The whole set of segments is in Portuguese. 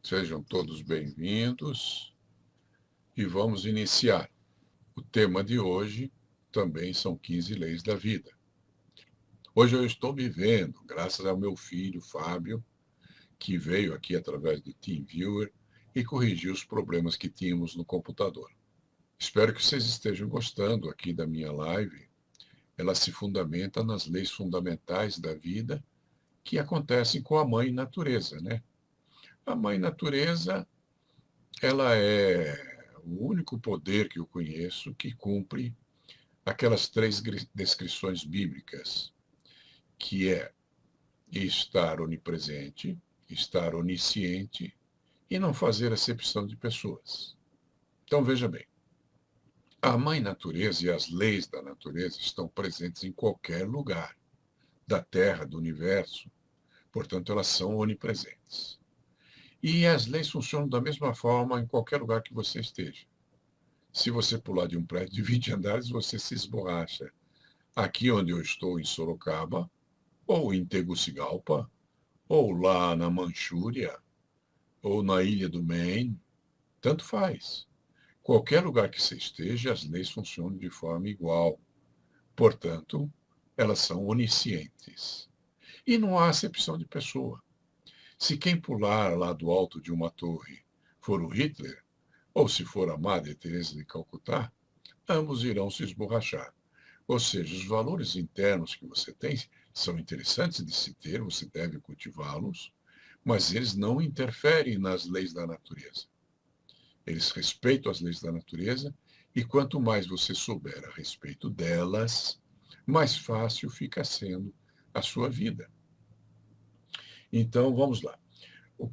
Sejam todos bem-vindos e vamos iniciar. O tema de hoje também são 15 leis da vida. Hoje eu estou me vendo, graças ao meu filho Fábio, que veio aqui através do TeamViewer e corrigiu os problemas que tínhamos no computador. Espero que vocês estejam gostando aqui da minha live. Ela se fundamenta nas leis fundamentais da vida que acontecem com a mãe natureza, né? A mãe natureza, ela é o único poder que eu conheço que cumpre aquelas 3 descrições bíblicas, que é estar onipresente, estar onisciente e não fazer acepção de pessoas. Então, veja bem, a mãe natureza e as leis da natureza estão presentes em qualquer lugar da Terra, do universo, portanto, elas são onipresentes. E as leis funcionam da mesma forma em qualquer lugar que você esteja. Se você pular de um prédio de 20 andares, você se esborracha. Aqui onde eu estou, em Sorocaba, ou em Tegucigalpa, ou lá na Manchúria, ou na Ilha do Maine, tanto faz. Qualquer lugar que você esteja, as leis funcionam de forma igual. Portanto, elas são oniscientes. E não há acepção de pessoa. Se quem pular lá do alto de uma torre for o Hitler, ou se for a Madre Teresa de Calcutá, ambos irão se esborrachar. Ou seja, os valores internos que você tem são interessantes de se ter, você deve cultivá-los, mas eles não interferem nas leis da natureza. Eles respeitam as leis da natureza e quanto mais você souber a respeito delas, mais fácil fica sendo a sua vida. Então, vamos lá. A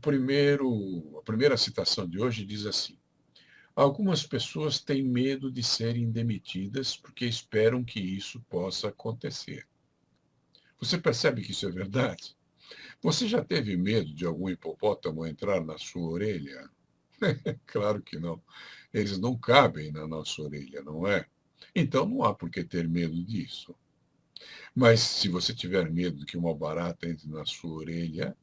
primeira citação de hoje diz assim: algumas pessoas têm medo de serem demitidas porque esperam que isso possa acontecer. Você percebe que isso é verdade? Você já teve medo de algum hipopótamo entrar na sua orelha? Claro que não. Eles não cabem na nossa orelha, não é? Então não há por que ter medo disso. Mas se você tiver medo de que uma barata entre na sua orelha,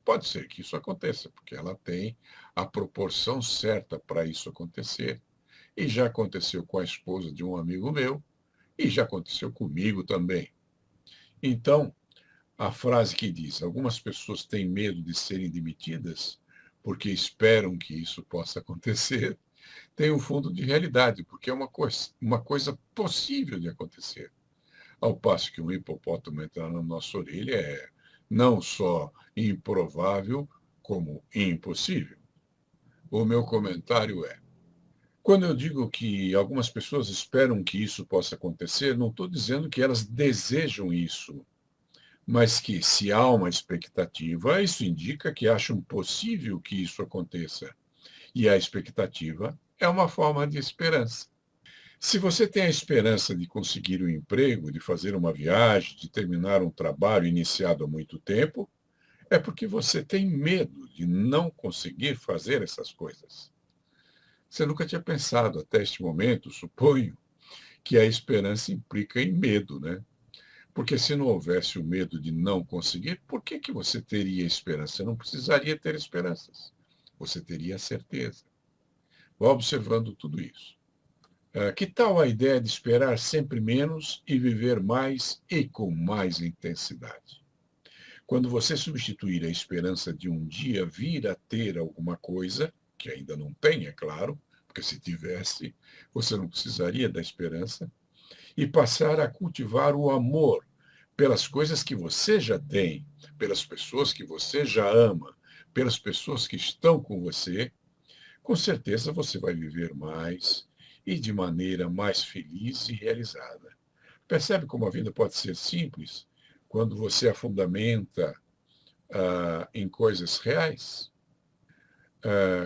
pode ser que isso aconteça, porque ela tem a proporção certa para isso acontecer. E já aconteceu com a esposa de um amigo meu, e já aconteceu comigo também. Então, a frase que diz: algumas pessoas têm medo de serem demitidas porque esperam que isso possa acontecer, tem um fundo de realidade, porque é uma coisa possível de acontecer. Ao passo que um hipopótamo entrar na nossa orelha é não só improvável, como impossível. O meu comentário é: quando eu digo que algumas pessoas esperam que isso possa acontecer, não estou dizendo que elas desejam isso, mas que, se há uma expectativa, isso indica que acham possível que isso aconteça. E a expectativa é uma forma de esperança. Se você tem a esperança de conseguir um emprego, de fazer uma viagem, de terminar um trabalho iniciado há muito tempo, é porque você tem medo de não conseguir fazer essas coisas. Você nunca tinha pensado até este momento, suponho, que a esperança implica em medo, né? Porque se não houvesse o medo de não conseguir, por que você teria esperança? Você não precisaria ter esperanças. Você teria certeza. Vá observando tudo isso. Que tal a ideia de esperar sempre menos e viver mais e com mais intensidade? Quando você substituir a esperança de um dia vir a ter alguma coisa, que ainda não tem, é claro, porque se tivesse, você não precisaria da esperança, e passar a cultivar o amor pelas coisas que você já tem, pelas pessoas que você já ama, pelas pessoas que estão com você, com certeza você vai viver mais e de maneira mais feliz e realizada. Percebe como a vida pode ser simples quando você a fundamenta em coisas reais?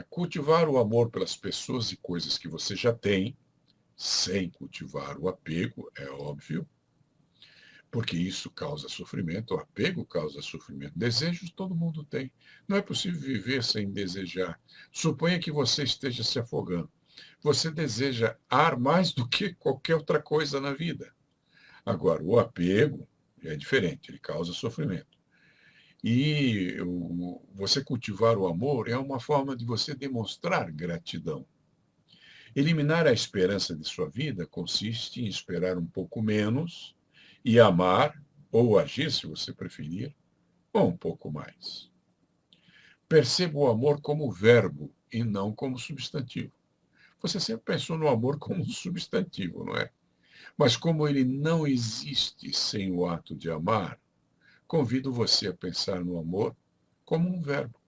Cultivar o amor pelas pessoas e coisas que você já tem, sem cultivar o apego, é óbvio, porque isso causa sofrimento, o apego causa sofrimento. Desejos todo mundo tem. Não é possível viver sem desejar. Suponha que você esteja se afogando. Você deseja ar mais do que qualquer outra coisa na vida. Agora, o apego é diferente, ele causa sofrimento. E você cultivar o amor é uma forma de você demonstrar gratidão. Eliminar a esperança de sua vida consiste em esperar um pouco menos e amar, ou agir, se você preferir, um pouco mais. Perceba o amor como verbo e não como substantivo. Você sempre pensou no amor como um substantivo, não é? Mas como ele não existe sem o ato de amar, convido você a pensar no amor como um verbo.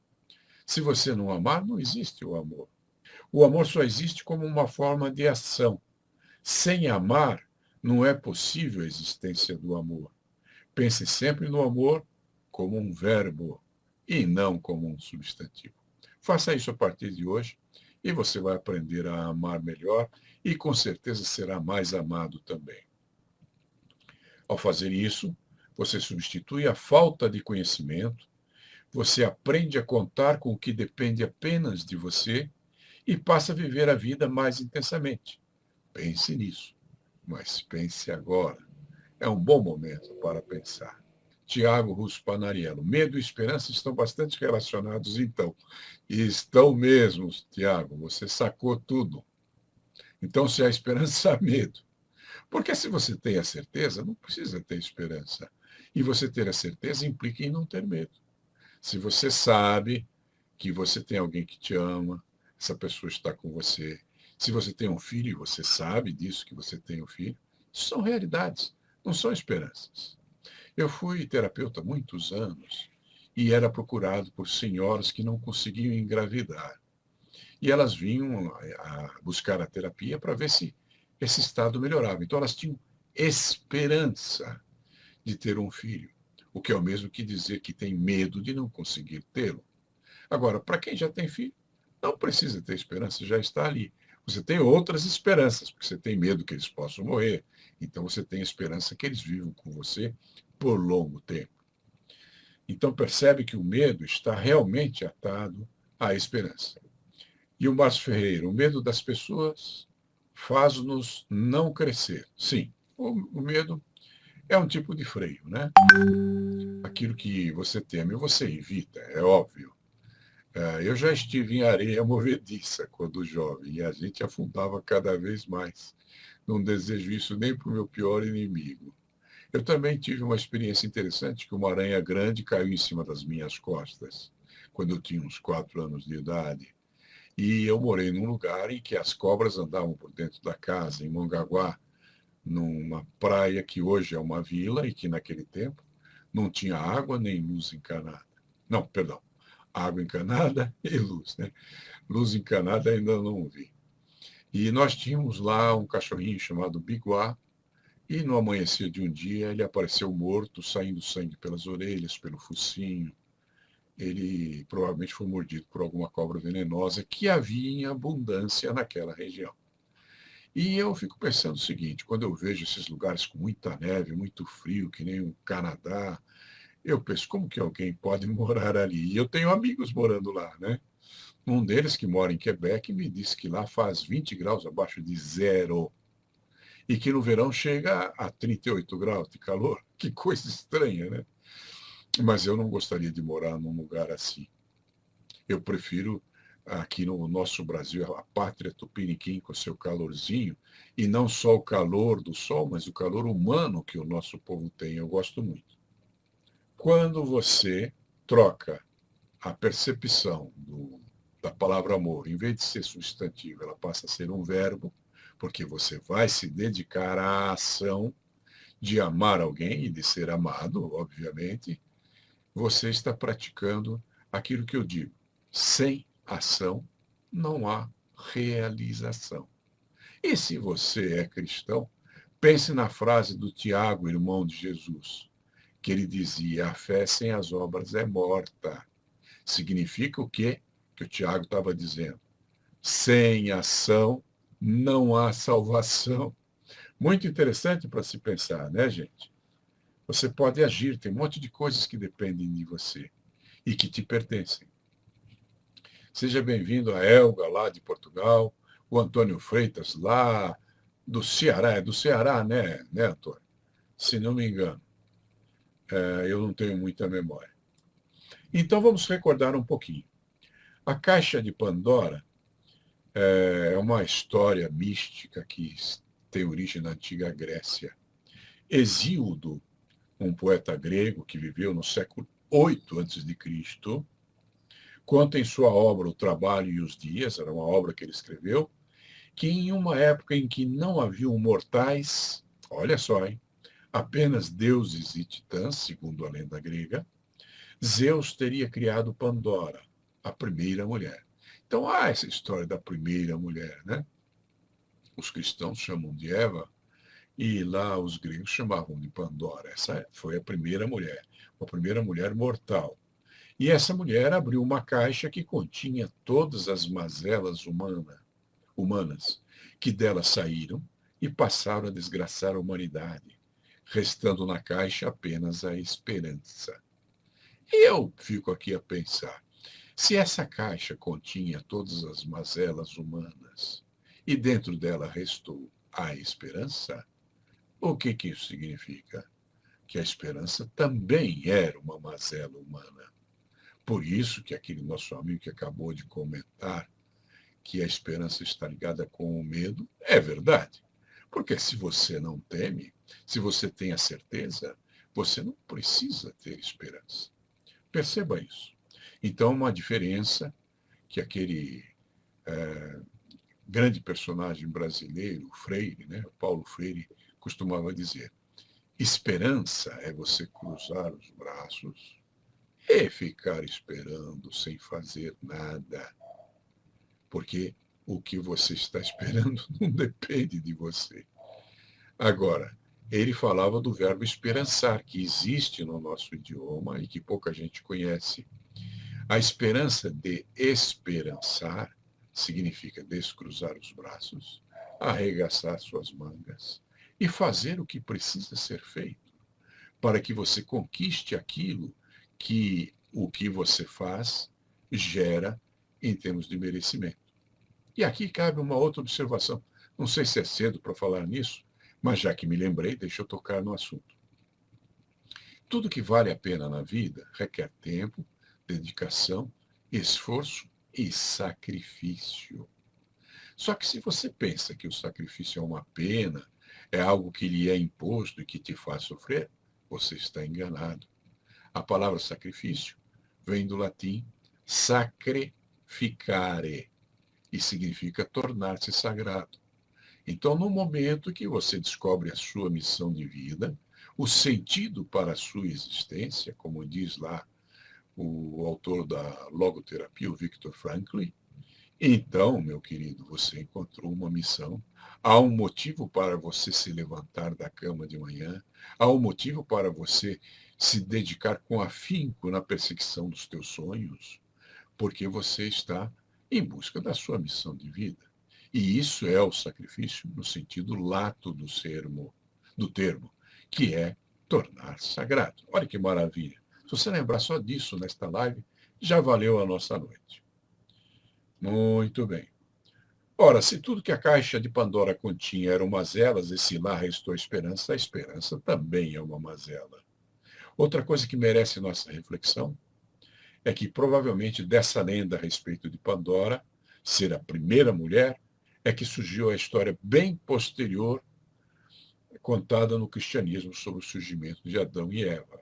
Se você não amar, não existe o amor. O amor só existe como uma forma de ação. Sem amar, não é possível a existência do amor. Pense sempre no amor como um verbo e não como um substantivo. Faça isso a partir de hoje e você vai aprender a amar melhor e com certeza será mais amado também. Ao fazer isso, você substitui a falta de conhecimento, você aprende a contar com o que depende apenas de você e passa a viver a vida mais intensamente. Pense nisso, mas pense agora. É um bom momento para pensar. Tiago Russo Panariello. Medo e esperança estão bastante relacionados, então. E estão mesmo, Tiago. Você sacou tudo. Então, se há esperança, há medo. Porque se você tem a certeza, não precisa ter esperança. E você ter a certeza implica em não ter medo. Se você sabe que você tem alguém que te ama, essa pessoa está com você. Se você tem um filho e você sabe disso, que você tem um filho, isso são realidades, não são esperanças. Eu fui terapeuta há muitos anos e era procurado por senhoras que não conseguiam engravidar. E elas vinham a buscar a terapia para ver se esse estado melhorava. Então elas tinham esperança de ter um filho, o que é o mesmo que dizer que tem medo de não conseguir tê-lo. Agora, para quem já tem filho, não precisa ter esperança, já está ali. Você tem outras esperanças, porque você tem medo que eles possam morrer. Então você tem esperança que eles vivam com você por longo tempo. Então percebe que o medo está realmente atado à esperança. E o Márcio Ferreira, o medo das pessoas faz-nos não crescer. Sim, o medo é um tipo de freio, né? Aquilo que você teme, você evita, é óbvio. Eu já estive em areia movediça quando jovem e a gente afundava cada vez mais. Não desejo isso nem para o meu pior inimigo. Eu também tive uma experiência interessante que uma aranha grande caiu em cima das minhas costas, quando eu tinha uns 4 anos de idade. E eu morei num lugar em que as cobras andavam por dentro da casa, em Mongaguá, numa praia que hoje é uma vila e que naquele tempo não tinha água nem luz encanada. Não, perdão, água encanada e luz, né? Luz encanada ainda não vi. E nós tínhamos lá um cachorrinho chamado Biguá, e no amanhecer de um dia ele apareceu morto, saindo sangue pelas orelhas, pelo focinho. Ele provavelmente foi mordido por alguma cobra venenosa que havia em abundância naquela região. E eu fico pensando o seguinte, quando eu vejo esses lugares com muita neve, muito frio, que nem o Canadá, eu penso, como que alguém pode morar ali? E eu tenho amigos morando lá, né? Um deles, que mora em Quebec, me disse que lá faz 20 graus abaixo de zero e que no verão chega a 38 graus de calor. Que coisa estranha, né? Mas eu não gostaria de morar num lugar assim. Eu prefiro aqui no nosso Brasil, a pátria tupiniquim com seu calorzinho, e não só o calor do sol, mas o calor humano que o nosso povo tem. Eu gosto muito. Quando você troca a percepção da palavra amor, em vez de ser substantivo, ela passa a ser um verbo, porque você vai se dedicar à ação de amar alguém e de ser amado, obviamente, você está praticando aquilo que eu digo. Sem ação não há realização. E se você é cristão, pense na frase do Tiago, irmão de Jesus, que ele dizia: a fé sem as obras é morta. Significa o quê? Que o Tiago estava dizendo. Sem ação não há salvação. Muito interessante para se pensar, né, gente? Você pode agir, tem um monte de coisas que dependem de você e que te pertencem. Seja bem-vindo a Elga, lá de Portugal, o Antônio Freitas, lá é do Ceará, né, Antônio? Se não me engano. Eu não tenho muita memória. Então vamos recordar um pouquinho. A Caixa de Pandora é uma história mística que tem origem na antiga Grécia. Hesíodo, um poeta grego que viveu no século 8 a.C., conta em sua obra O Trabalho e os Dias, era uma obra que ele escreveu, que em uma época em que não haviam mortais, olha só, hein, apenas deuses e titãs, segundo a lenda grega, Zeus teria criado Pandora, a primeira mulher. Então há essa história da primeira mulher, né? Os cristãos chamam de Eva e lá os gregos chamavam de Pandora. Essa foi a primeira mulher mortal. E essa mulher abriu uma caixa que continha todas as mazelas humanas que dela saíram e passaram a desgraçar a humanidade, restando na caixa apenas a esperança. E eu fico aqui a pensar, se essa caixa continha todas as mazelas humanas e dentro dela restou a esperança, o que isso significa? Que a esperança também era uma mazela humana. Por isso que aquele nosso amigo que acabou de comentar que a esperança está ligada com o medo, é verdade. Porque se você não teme, se você tem a certeza, você não precisa ter esperança. Perceba isso. Então, uma diferença que aquele grande personagem brasileiro, Freire, né, Paulo Freire, costumava dizer: esperança é você cruzar os braços e ficar esperando sem fazer nada. Porque o que você está esperando não depende de você. Agora, ele falava do verbo esperançar, que existe no nosso idioma e que pouca gente conhece. A esperança de esperançar significa descruzar os braços, arregaçar suas mangas e fazer o que precisa ser feito para que você conquiste aquilo que o que você faz gera em termos de merecimento. E aqui cabe uma outra observação. Não sei se é cedo para falar nisso, mas já que me lembrei, deixa eu tocar no assunto. Tudo que vale a pena na vida requer tempo, dedicação, esforço e sacrifício. Só que se você pensa que o sacrifício é uma pena, é algo que lhe é imposto e que te faz sofrer, você está enganado. A palavra sacrifício vem do latim sacrificare e significa tornar-se sagrado. Então, no momento que você descobre a sua missão de vida, o sentido para a sua existência, como diz lá o autor da logoterapia, o Viktor Frankl, então, meu querido, você encontrou uma missão. Há um motivo para você se levantar da cama de manhã, há um motivo para você se dedicar com afinco na perseguição dos teus sonhos, porque você está em busca da sua missão de vida. E isso é o sacrifício no sentido lato do termo, que é tornar sagrado. Olha que maravilha. Se você lembrar só disso nesta live, já valeu a nossa noite. Muito bem. Ora, se tudo que a caixa de Pandora continha eram mazelas, e se lá restou a esperança também é uma mazela. Outra coisa que merece nossa reflexão é que provavelmente dessa lenda a respeito de Pandora, ser a primeira mulher, é que surgiu a história bem posterior contada no cristianismo sobre o surgimento de Adão e Eva.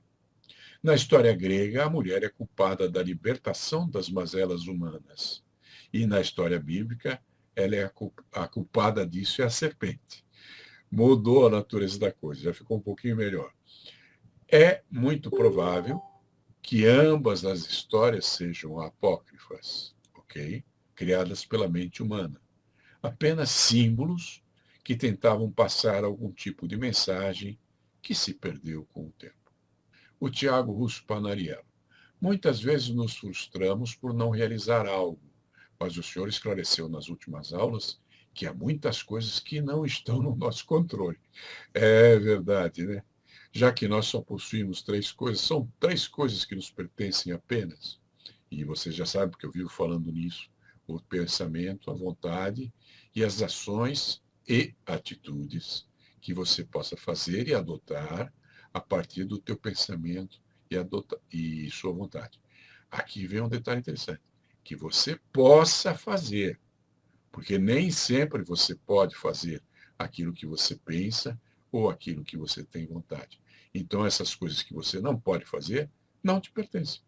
Na história grega, a mulher é culpada da libertação das mazelas humanas. E na história bíblica, ela é a culpada disso é a serpente. Mudou a natureza da coisa, já ficou um pouquinho melhor. É muito provável que ambas as histórias sejam apócrifas, ok? Criadas pela mente humana. Apenas símbolos que tentavam passar algum tipo de mensagem que se perdeu com o tempo. O Tiago Russo Panariello. Muitas vezes nos frustramos por não realizar algo, mas o senhor esclareceu nas últimas aulas que há muitas coisas que não estão no nosso controle. É verdade, né? Já que nós só possuímos três coisas, são três coisas que nos pertencem apenas. E você já sabe, porque eu vivo falando nisso: o pensamento, a vontade e as ações e atitudes que você possa fazer e adotar a partir do teu pensamento e sua vontade. aqui vem um detalhe interessante, que você possa fazer, porque nem sempre você pode fazer aquilo que você pensa ou aquilo que você tem vontade. Então, essas coisas que você não pode fazer, não te pertencem.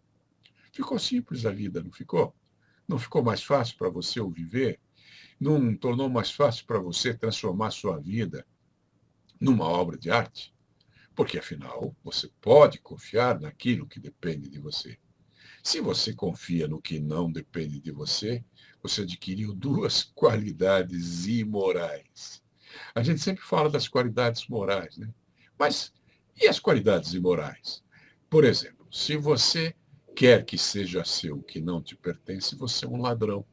Ficou simples a vida, não ficou? Não ficou mais fácil para você o viver? Não tornou mais fácil para você transformar sua vida numa obra de arte? Porque, afinal, você pode confiar naquilo que depende de você. Se você confia no que não depende de você, você adquiriu duas qualidades imorais. A gente sempre fala das qualidades morais, né? Mas e as qualidades imorais? Por exemplo, se você quer que seja seu o que não te pertence, você é um ladrão.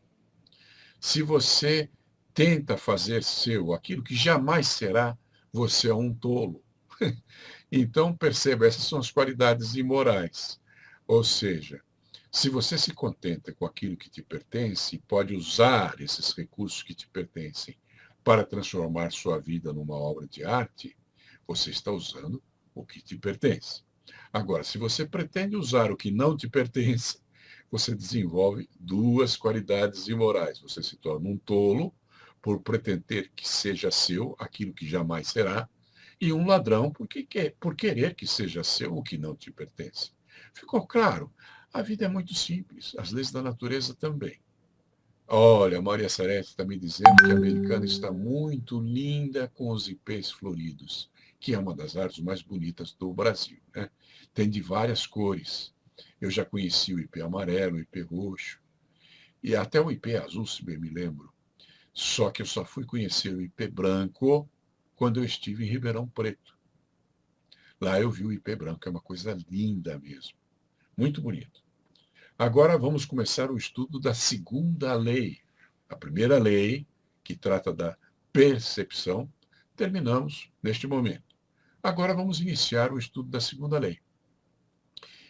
Se você tenta fazer seu aquilo que jamais será, você é um tolo. Então, perceba, essas são as qualidades imorais. Ou seja, se você se contenta com aquilo que te pertence, pode usar esses recursos que te pertencem para transformar sua vida numa obra de arte, você está usando o que te pertence. Agora, se você pretende usar o que não te pertence, você desenvolve duas qualidades imorais. Você se torna um tolo por pretender que seja seu aquilo que jamais será, e um ladrão por querer que seja seu o que não te pertence. Ficou claro? A vida é muito simples, as leis da natureza também. Olha, a Maria Sarete está me dizendo que a americana está muito linda com os ipês floridos, que é uma das árvores mais bonitas do Brasil, né? Tem de várias cores. Eu já conheci o ipê amarelo, o ipê roxo, e até o ipê azul, se bem me lembro. Só que eu só fui conhecer o ipê branco quando eu estive em Ribeirão Preto. Lá eu vi o ipê branco, é uma coisa linda mesmo. Muito bonito. Agora vamos começar o estudo da segunda lei. A primeira lei, que trata da percepção, terminamos neste momento. Agora vamos iniciar o estudo da segunda lei.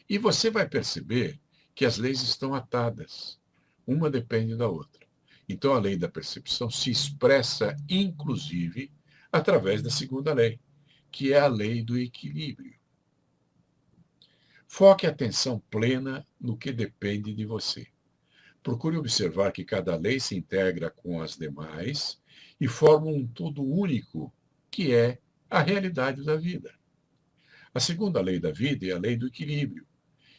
E você vai perceber que as leis estão atadas. Uma depende da outra. Então a lei da percepção se expressa, inclusive, através da segunda lei, que é a lei do equilíbrio. Foque a atenção plena no que depende de você. Procure observar que cada lei se integra com as demais e forma um todo único, que é a realidade da vida. A segunda lei da vida é a lei do equilíbrio.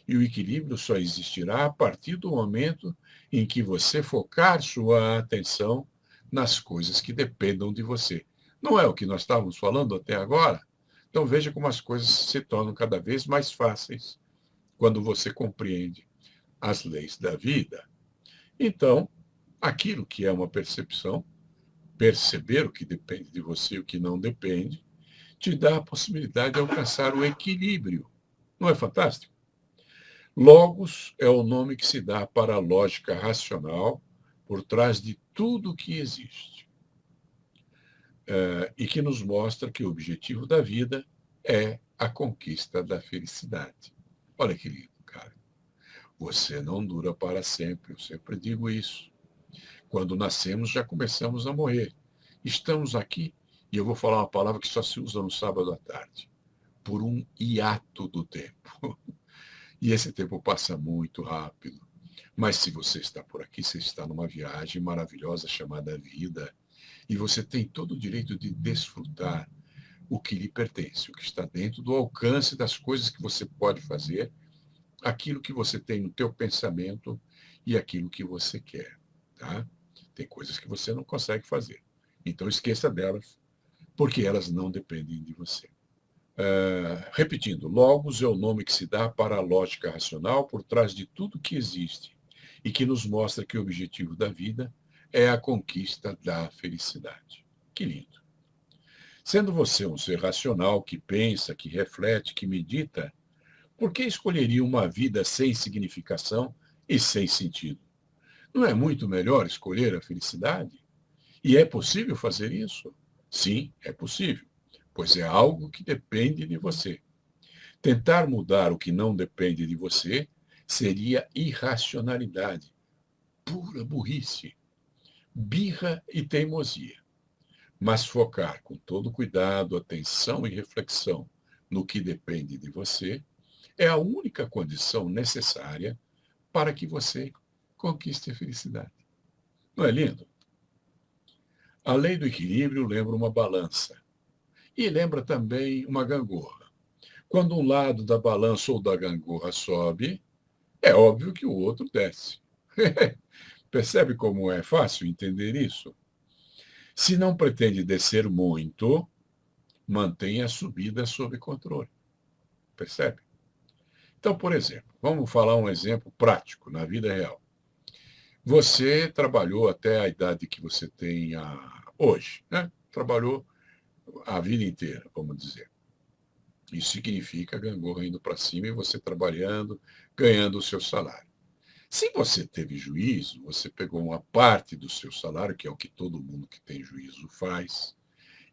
E o equilíbrio só existirá a partir do momento em que você focar sua atenção nas coisas que dependam de você. Não é o que nós estávamos falando até agora? Então veja como as coisas se tornam cada vez mais fáceis quando você compreende as leis da vida. Então, aquilo que é uma percepção, perceber o que depende de você e o que não depende, te dá a possibilidade de alcançar o equilíbrio. Não é fantástico? Logos é o nome que se dá para a lógica racional por trás de tudo o que existe. E que nos mostra que o objetivo da vida é a conquista da felicidade. Olha que lindo, cara. Você não dura para sempre, eu sempre digo isso. Quando nascemos, já começamos a morrer. Estamos aqui, e eu vou falar uma palavra que só se usa no sábado à tarde, por um hiato do tempo. E esse tempo passa muito rápido. Mas se você está por aqui, você está numa viagem maravilhosa chamada vida, e você tem todo o direito de desfrutar o que lhe pertence, o que está dentro do alcance das coisas que você pode fazer, aquilo que você tem no teu pensamento e aquilo que você quer, tá? Tem coisas que você não consegue fazer. Então esqueça delas, porque elas não dependem de você. Repetindo, logos é o nome que se dá para a lógica racional por trás de tudo que existe e que nos mostra que o objetivo da vida é a conquista da felicidade. Que lindo. Sendo você um ser racional que pensa, que reflete, que medita, por que escolheria uma vida sem significação e sem sentido? Não é muito melhor escolher a felicidade? E é possível fazer isso? Sim, é possível, pois é algo que depende de você. Tentar mudar o que não depende de você seria irracionalidade, pura burrice, birra e teimosia. Mas focar com todo cuidado, atenção e reflexão no que depende de você é a única condição necessária para que você conquiste a felicidade. Não é lindo? A lei do equilíbrio lembra uma balança e lembra também uma gangorra. Quando um lado da balança ou da gangorra sobe, é óbvio que o outro desce. Percebe como é fácil entender isso? Se não pretende descer muito, mantenha a subida sob controle. Percebe? Então, por exemplo, vamos falar um exemplo prático na vida real. Você trabalhou até a idade que você tem hoje, né? Trabalhou a vida inteira, vamos dizer. Isso significa gangorra indo para cima e você trabalhando, ganhando o seu salário. Se você teve juízo, você pegou uma parte do seu salário, que é o que todo mundo que tem juízo faz,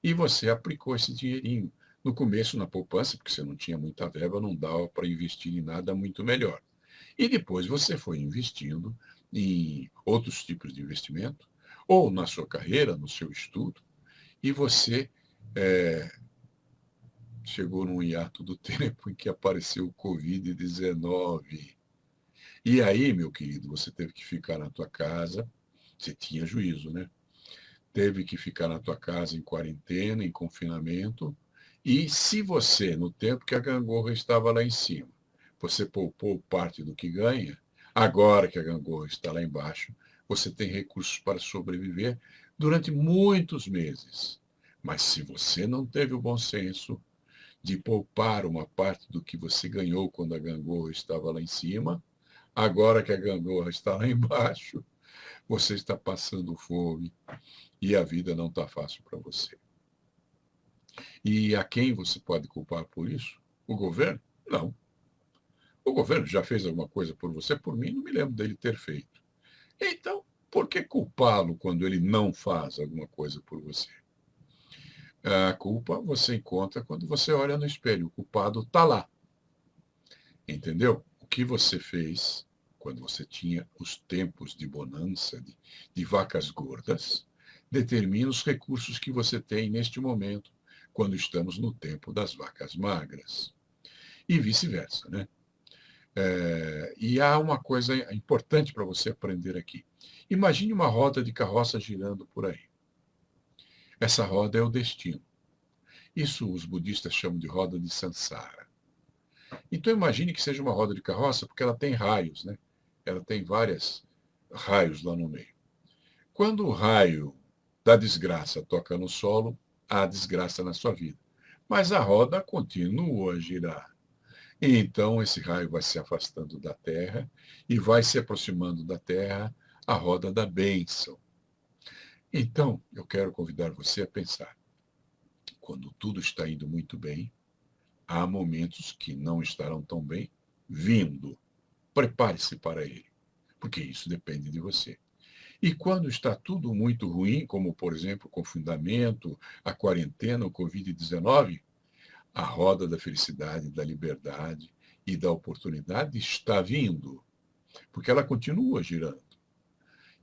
e você aplicou esse dinheirinho. No começo, na poupança, porque você não tinha muita verba, não dava para investir em nada muito melhor. E depois você foi investindo em outros tipos de investimento, ou na sua carreira, no seu estudo, e você chegou num hiato do tempo em que apareceu o Covid-19. E aí, meu querido, você teve que ficar na tua casa, você tinha juízo, né? Teve que ficar na tua casa em quarentena, em confinamento, e se você, no tempo que a gangorra estava lá em cima, você poupou parte do que ganha, agora que a gangorra está lá embaixo, você tem recursos para sobreviver durante muitos meses. Mas se você não teve o bom senso de poupar uma parte do que você ganhou quando a gangorra estava lá em cima, agora que a gangorra está lá embaixo, você está passando fome e a vida não está fácil para você. E a quem você pode culpar por isso? O governo? Não. O governo já fez alguma coisa por você? Por mim, não me lembro dele ter feito. Então, por que culpá-lo quando ele não faz alguma coisa por você? A culpa você encontra quando você olha no espelho. O culpado está lá. Entendeu? O que você fez quando você tinha os tempos de bonança, de vacas gordas, determina os recursos que você tem neste momento, quando estamos no tempo das vacas magras. E vice-versa, né? E há uma coisa importante para você aprender aqui. Imagine uma roda de carroça girando por aí. Essa roda é o destino. Isso os budistas chamam de roda de Sansara. Então imagine que seja uma roda de carroça, porque ela tem raios, né? Ela tem vários raios lá no meio. Quando o raio da desgraça toca no solo, há desgraça na sua vida. Mas a roda continua a girar. E então esse raio vai se afastando da Terra e vai se aproximando da Terra a roda da bênção. Então, eu quero convidar você a pensar. Quando tudo está indo muito bem, há momentos que não estarão tão bem vindo. Prepare-se para ele, porque isso depende de você. E quando está tudo muito ruim, como, por exemplo, o confinamento, a quarentena, o Covid-19, a roda da felicidade, da liberdade e da oportunidade está vindo, porque ela continua girando.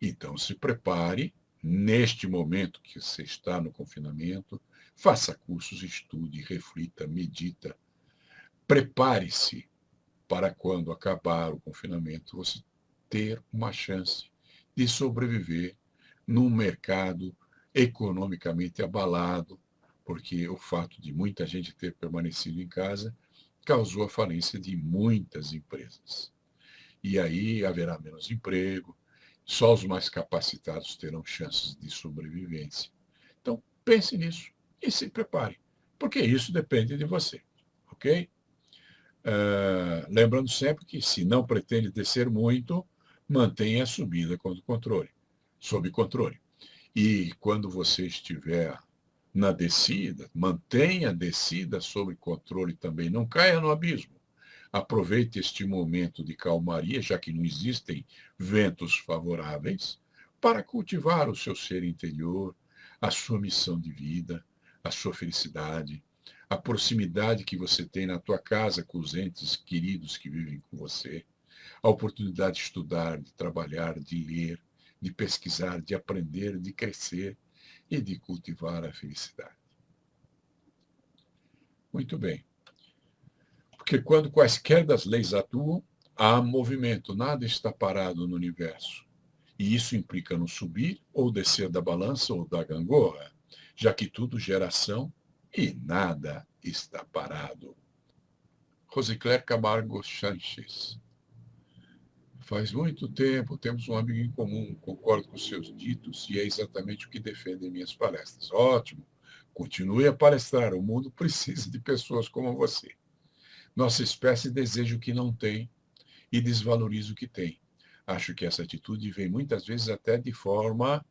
Então, se prepare, neste momento que você está no confinamento, faça cursos, estude, reflita, medita. Prepare-se para quando acabar o confinamento, você ter uma chance de sobreviver num mercado economicamente abalado, porque o fato de muita gente ter permanecido em casa causou a falência de muitas empresas. E aí haverá menos emprego, só os mais capacitados terão chances de sobrevivência. Então, pense nisso e se prepare, porque isso depende de você, ok? Lembrando sempre que, se não pretende descer muito, mantenha a subida sob controle. E quando você estiver na descida, mantenha a descida sob controle também, não caia no abismo. Aproveite este momento de calmaria, já que não existem ventos favoráveis, para cultivar o seu ser interior, a sua missão de vida, a sua felicidade, a proximidade que você tem na tua casa com os entes queridos que vivem com você, a oportunidade de estudar, de trabalhar, de ler, de pesquisar, de aprender, de crescer e de cultivar a felicidade. Muito bem. Porque quando quaisquer das leis atuam, Há movimento, nada está parado no universo. E isso implica no subir ou descer da balança ou da gangorra, já que tudo gera ação e nada está parado. Rosicler Camargo Sanches. Faz muito tempo, temos um amigo em comum, concordo com seus ditos e é exatamente o que defende em minhas palestras. Ótimo, continue a palestrar, o mundo precisa de pessoas como você. Nossa espécie deseja o que não tem e desvaloriza o que tem. Acho que essa atitude vem muitas vezes até de forma,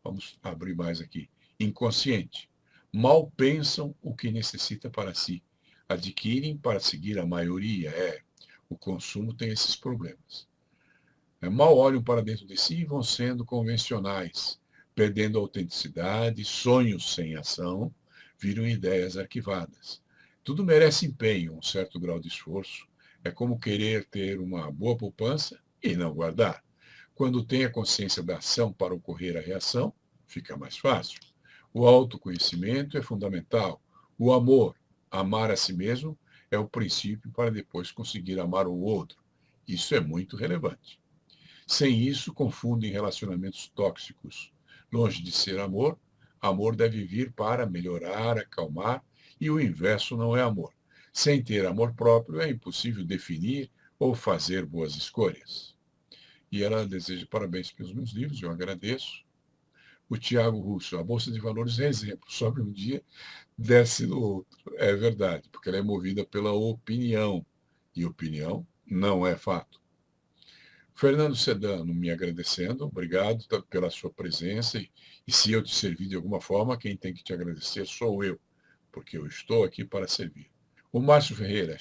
vamos abrir mais aqui, inconsciente. Mal pensam o que necessita para si. Adquirem para seguir a maioria. O consumo tem esses problemas. Mal olham para dentro de si e vão sendo convencionais, perdendo a autenticidade, sonhos sem ação, viram ideias arquivadas. Tudo merece empenho, um certo grau de esforço. É como querer ter uma boa poupança e não guardar. Quando tem a consciência da ação para ocorrer a reação, fica mais fácil. O autoconhecimento é fundamental. O amor, amar a si mesmo, é o princípio para depois conseguir amar o outro. Isso é muito relevante. Sem isso, confundem relacionamentos tóxicos. Longe de ser amor, amor deve vir para melhorar, acalmar, e o inverso não é amor. Sem ter amor próprio, é impossível definir ou fazer boas escolhas. E ela deseja parabéns pelos meus livros, eu agradeço. O Tiago Russo, a Bolsa de Valores é exemplo, sobe um dia, desce no outro. É verdade, porque ela é movida pela opinião, e opinião não é fato. Fernando Sedano, me agradecendo, obrigado pela sua presença, e se eu te servir de alguma forma, quem tem que te agradecer sou eu, porque eu estou aqui para servir. O Márcio Ferreira,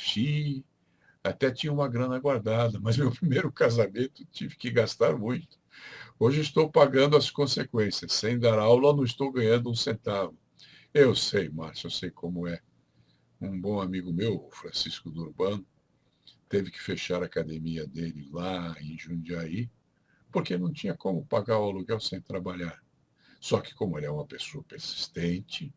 até tinha uma grana guardada, mas meu primeiro casamento tive que gastar muito. Hoje estou pagando as consequências. Sem dar aula, não estou ganhando um centavo. Eu sei, Márcio, eu sei como é. Um bom amigo meu, o Francisco Durbano, teve que fechar a academia dele lá em Jundiaí, porque não tinha como pagar o aluguel sem trabalhar. Só que, como ele é uma pessoa persistente,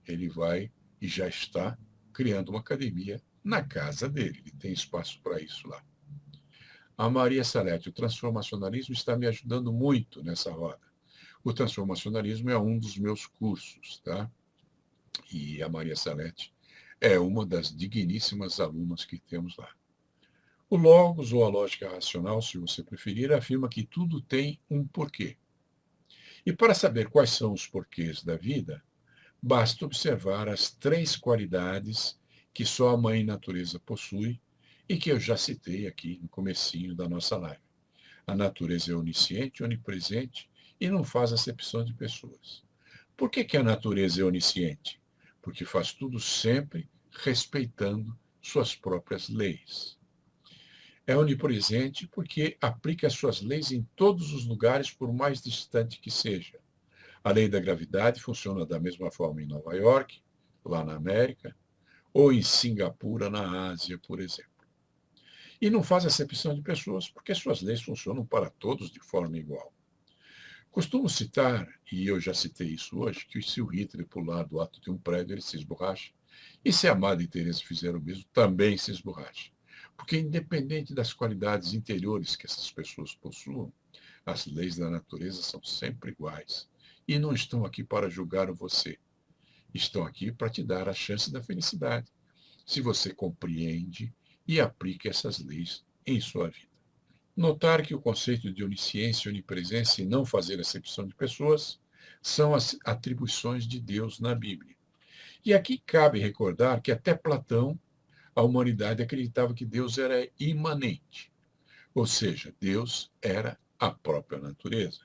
ele vai e já está criando uma academia na casa dele. Ele tem espaço para isso lá. A Maria Salete, o transformacionalismo está me ajudando muito nessa roda. O transformacionalismo é um dos meus cursos, tá? E a Maria Salete é uma das digníssimas alunas que temos lá. O Logos, ou a lógica racional, se você preferir, afirma que tudo tem um porquê. E para saber quais são os porquês da vida, basta observar as 3 qualidades que só a Mãe Natureza possui e que eu já citei aqui no comecinho da nossa live. A natureza é onisciente, onipresente e não faz acepção de pessoas. Por que a natureza é onisciente? Porque faz tudo sempre respeitando suas próprias leis. É onipresente porque aplica as suas leis em todos os lugares, por mais distante que seja. A lei da gravidade funciona da mesma forma em Nova York, lá na América, ou em Singapura, na Ásia, por exemplo. E não faz acepção de pessoas, porque suas leis funcionam para todos de forma igual. Costumo citar, e eu já citei isso hoje, que se o Hitler pular do alto de um prédio, ele se esborracha. E se a Madre Teresa fizer o mesmo, também se esborracha. Porque independente das qualidades interiores que essas pessoas possuam, as leis da natureza são sempre iguais. E não estão aqui para julgar você. Estão aqui para te dar a chance da felicidade, se você compreende e aplica essas leis em sua vida. Notar que o conceito de onisciência, onipresença e não fazer acepção de pessoas são as atribuições de Deus na Bíblia. E aqui cabe recordar que até Platão, a humanidade acreditava que Deus era imanente, ou seja, Deus era a própria natureza.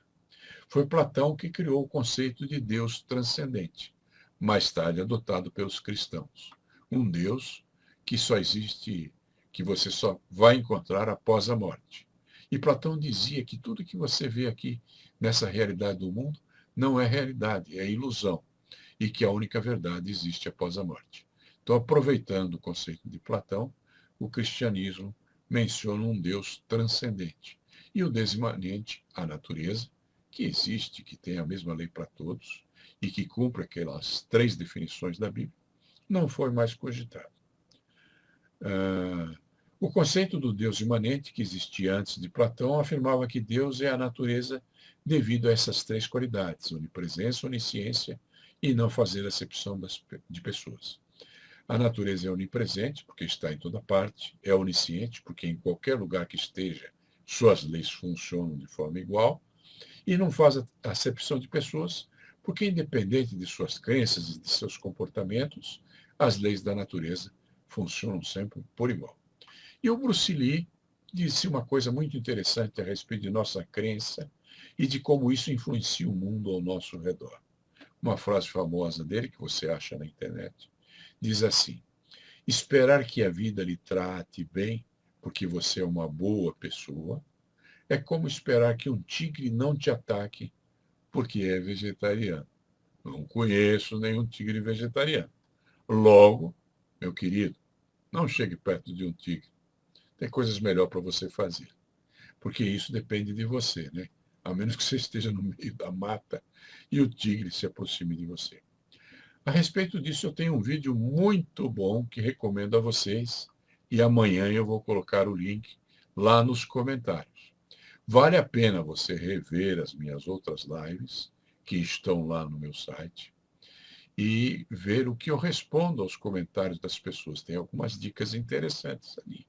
Foi Platão que criou o conceito de Deus transcendente, mais tarde adotado pelos cristãos. Um Deus que só existe, que você só vai encontrar após a morte. E Platão dizia que tudo que você vê aqui nessa realidade do mundo não é realidade, é ilusão, e que a única verdade existe após a morte. Então, aproveitando o conceito de Platão, o cristianismo menciona um Deus transcendente. E o Deus imanente, a natureza, que existe, que tem a mesma lei para todos e que cumpre aquelas 3 definições da Bíblia, não foi mais cogitado. O conceito do Deus imanente, que existia antes de Platão, afirmava que Deus é a natureza devido a essas três qualidades: onipresença, onisciência e não fazer acepção de pessoas. A natureza é onipresente, porque está em toda parte, é onisciente, porque em qualquer lugar que esteja, suas leis funcionam de forma igual, e não faz acepção de pessoas, porque independente de suas crenças e de seus comportamentos, as leis da natureza funcionam sempre por igual. E o Bruce Lee disse uma coisa muito interessante a respeito de nossa crença e de como isso influencia o mundo ao nosso redor. Uma frase famosa dele, que você acha na internet, diz assim: esperar que a vida lhe trate bem porque você é uma boa pessoa é como esperar que um tigre não te ataque porque é vegetariano. Não conheço nenhum tigre vegetariano. Logo, meu querido, não chegue perto de um tigre. Tem coisas melhor para você fazer. Porque isso depende de você, né? A menos que você esteja no meio da mata e o tigre se aproxime de você. A respeito disso, eu tenho um vídeo muito bom que recomendo a vocês e amanhã eu vou colocar o link lá nos comentários. Vale a pena você rever as minhas outras lives, que estão lá no meu site, e ver o que eu respondo aos comentários das pessoas. Tem algumas dicas interessantes ali.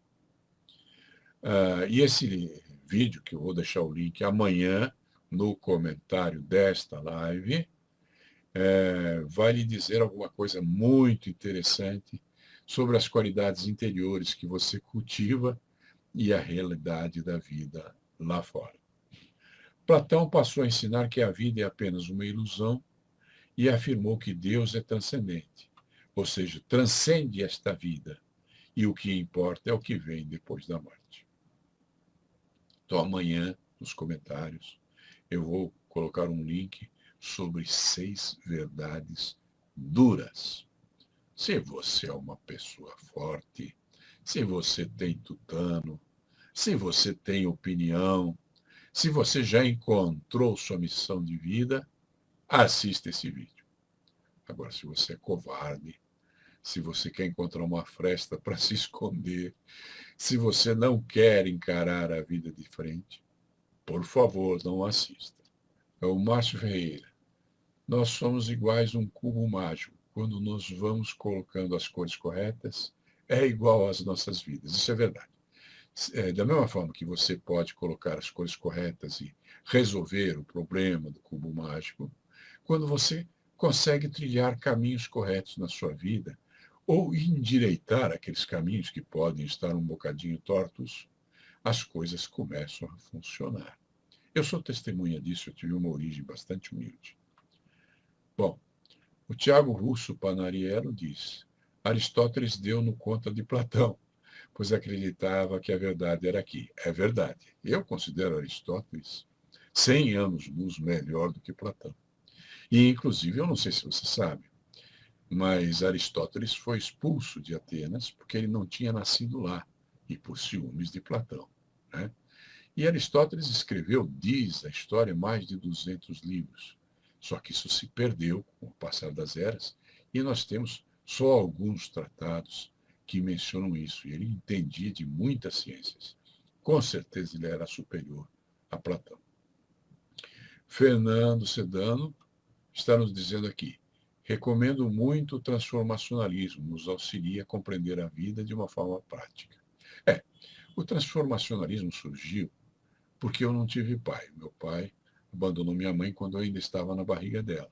E esse vídeo, que eu vou deixar o link amanhã no comentário desta live, vai lhe dizer alguma coisa muito interessante sobre as qualidades interiores que você cultiva e a realidade da vida lá fora. Platão passou a ensinar que a vida é apenas uma ilusão e afirmou que Deus é transcendente, ou seja, transcende esta vida e o que importa é o que vem depois da morte. Então, amanhã, nos comentários, eu vou colocar um link sobre 6 verdades duras. Se você é uma pessoa forte, se você tem tutano, se você tem opinião, se você já encontrou sua missão de vida, assista esse vídeo. Agora, se você é covarde, se você quer encontrar uma fresta para se esconder, se você não quer encarar a vida de frente, por favor, não assista. É o Márcio Ferreira. Nós somos iguais a um cubo mágico. Quando nós vamos colocando as cores corretas, é igual às nossas vidas. Isso é verdade. Da mesma forma que você pode colocar as cores corretas e resolver o problema do cubo mágico, quando você consegue trilhar caminhos corretos na sua vida, ou endireitar aqueles caminhos que podem estar um bocadinho tortos, as coisas começam a funcionar. Eu sou testemunha disso, eu tive uma origem bastante humilde. Bom, o Tiago Russo Panariello diz: Aristóteles deu-no conta de Platão, pois acreditava que a verdade era aqui. É verdade. Eu considero Aristóteles 100 anos-luz melhor do que Platão. E, inclusive, eu não sei se você sabe, mas Aristóteles foi expulso de Atenas porque ele não tinha nascido lá e por ciúmes de Platão, né? E Aristóteles escreveu, diz a história, mais de 200 livros. Só que isso se perdeu com o passar das eras e nós temos só alguns tratados que mencionam isso. E ele entendia de muitas ciências. Com certeza ele era superior a Platão. Fernando Sedano está nos dizendo aqui: recomendo muito o transformacionalismo, nos auxilia a compreender a vida de uma forma prática. O transformacionalismo surgiu porque eu não tive pai. Meu pai abandonou minha mãe quando eu ainda estava na barriga dela.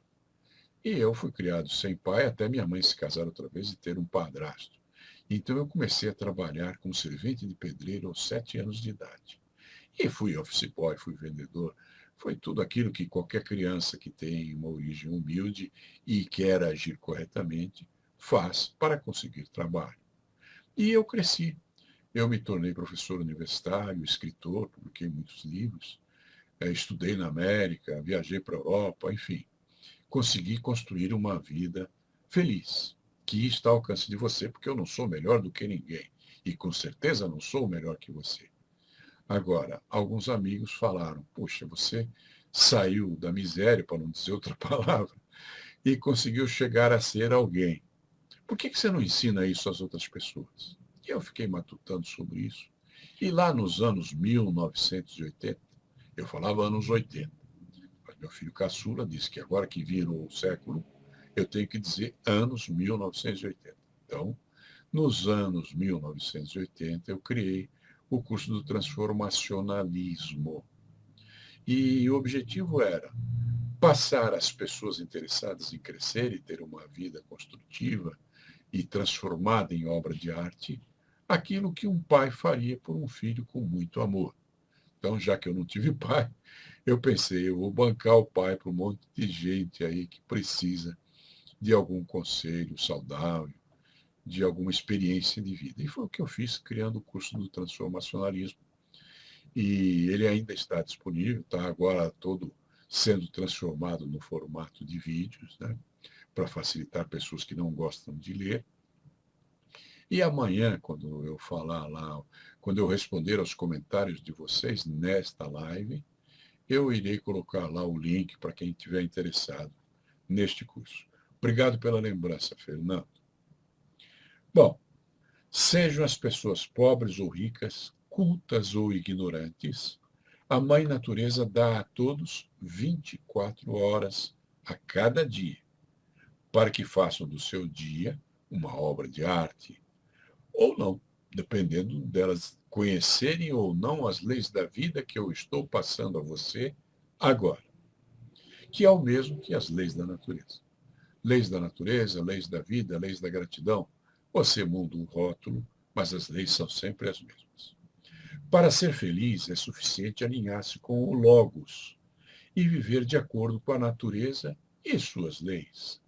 E eu fui criado sem pai até minha mãe se casar outra vez e ter um padrasto. Então eu comecei a trabalhar como servente de pedreiro aos 7 anos de idade. E fui office boy, fui vendedor. Foi tudo aquilo que qualquer criança que tem uma origem humilde e quer agir corretamente faz para conseguir trabalho. E eu cresci. Eu me tornei professor universitário, escritor, publiquei muitos livros, estudei na América, viajei para a Europa, enfim. Consegui construir uma vida feliz, que está ao alcance de você, porque eu não sou melhor do que ninguém. E com certeza não sou melhor que você. Agora, alguns amigos falaram: poxa, você saiu da miséria, para não dizer outra palavra, e conseguiu chegar a ser alguém. Por que você não ensina isso às outras pessoas? eu fiquei matutando sobre isso. E lá nos anos 1980, eu falava anos 80, mas meu filho caçula disse que agora que virou o século, eu tenho que dizer anos 1980. Então, nos anos 1980, eu criei o curso do transformacionalismo. E o objetivo era passar às pessoas interessadas em crescer e ter uma vida construtiva e transformada em obra de arte aquilo que um pai faria por um filho com muito amor. Então, já que eu não tive pai, eu pensei, eu vou bancar o pai para um monte de gente aí que precisa de algum conselho saudável, de alguma experiência de vida. E foi o que eu fiz criando o curso do transformacionalismo. E ele ainda está disponível, está agora todo sendo transformado no formato de vídeos, né, para facilitar pessoas que não gostam de ler. E amanhã, quando eu falar lá, quando eu responder aos comentários de vocês nesta live, eu irei colocar lá o link para quem estiver interessado neste curso. Obrigado pela lembrança, Fernando. Bom, sejam as pessoas pobres ou ricas, cultas ou ignorantes, a Mãe Natureza dá a todos 24 horas a cada dia, para que façam do seu dia uma obra de arte, ou não, dependendo delas conhecerem ou não as leis da vida que eu estou passando a você agora, que é o mesmo que as leis da natureza. Leis da natureza, leis da vida, leis da gratidão. Você muda um rótulo, mas as leis são sempre as mesmas. Para ser feliz, é suficiente alinhar-se com o Logos e viver de acordo com a natureza e suas leis.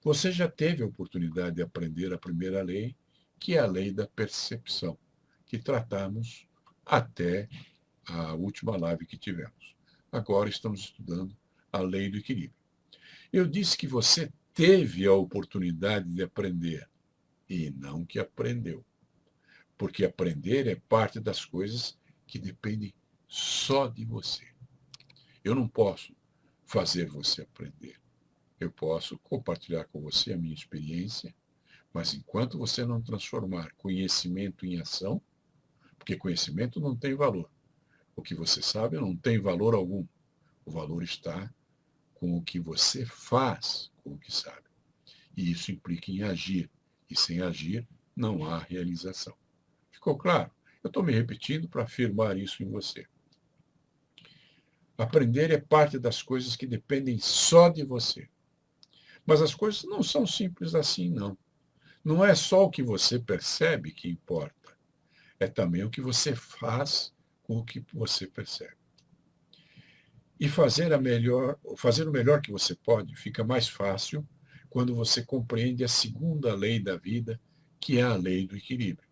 Você já teve a oportunidade de aprender a primeira lei, que é a lei da percepção, que tratamos até a última live que tivemos. Agora estamos estudando a lei do equilíbrio. Eu disse que você teve a oportunidade de aprender e não que aprendeu. Porque aprender é parte das coisas que dependem só de você. Eu não posso fazer você aprender. Eu posso compartilhar com você a minha experiência, mas enquanto você não transformar conhecimento em ação, porque conhecimento não tem valor. O que você sabe não tem valor algum. O valor está com o que você faz com o que sabe. E isso implica em agir. E sem agir, não há realização. Ficou claro? Eu estou me repetindo para afirmar isso em você. Aprender é parte das coisas que dependem só de você. Mas as coisas não são simples assim, não. Não é só o que você percebe que importa. É também o que você faz com o que você percebe. E fazer o melhor que você pode fica mais fácil quando você compreende a segunda lei da vida, que é a lei do equilíbrio.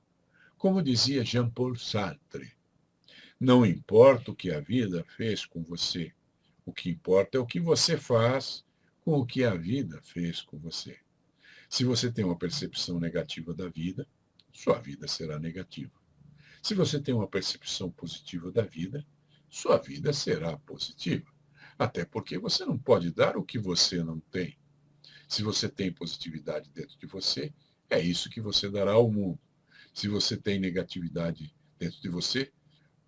Como dizia Jean-Paul Sartre, não importa o que a vida fez com você, o que importa é o que você faz com o que a vida fez com você. Se você tem uma percepção negativa da vida, sua vida será negativa. Se você tem uma percepção positiva da vida, sua vida será positiva. Até porque você não pode dar o que você não tem. Se você tem positividade dentro de você, é isso que você dará ao mundo. Se você tem negatividade dentro de você,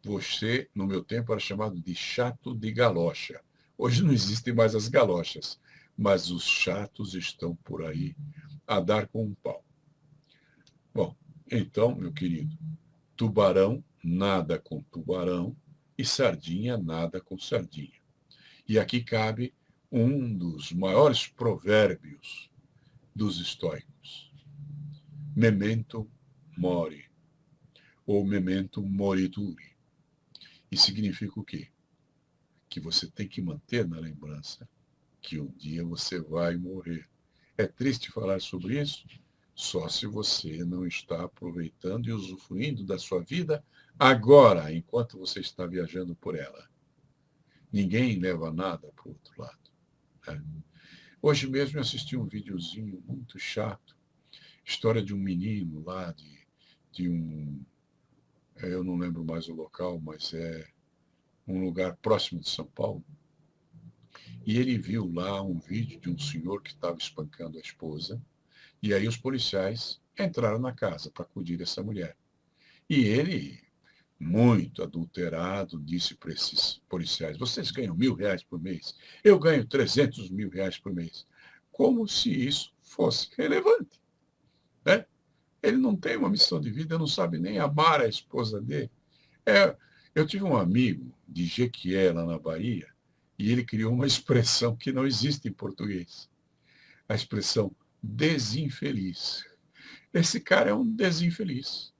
você, no meu tempo, era chamado de chato de galocha. Hoje não existem mais as galochas, mas os chatos estão por aí a dar com um pau. Bom, então, meu querido, tubarão nada com tubarão e sardinha nada com sardinha. E aqui cabe um dos maiores provérbios dos estoicos. Memento mori, ou memento morituri. E significa o quê? Que você tem que manter na lembrança que um dia você vai morrer. É triste falar sobre isso, só se você não está aproveitando e usufruindo da sua vida agora, enquanto você está viajando por ela. Ninguém leva nada para o outro lado. Né? Hoje mesmo eu assisti um videozinho muito chato, história de um menino lá, de um... Eu não lembro mais o local, mas é um lugar próximo de São Paulo. E ele viu lá um vídeo de um senhor que estava espancando a esposa. E aí os policiais entraram na casa para acudir essa mulher. E ele, muito adulterado, disse para esses policiais: vocês ganham R$ 1.000 por mês, eu ganho R$ 300.000 por mês. Como se isso fosse relevante, né? Ele não tem uma missão de vida, não sabe nem amar a esposa dele. É, eu tive um amigo de Jequié, lá na Bahia, e ele criou uma expressão que não existe em português. A expressão desinfeliz. Esse cara é um desinfeliz.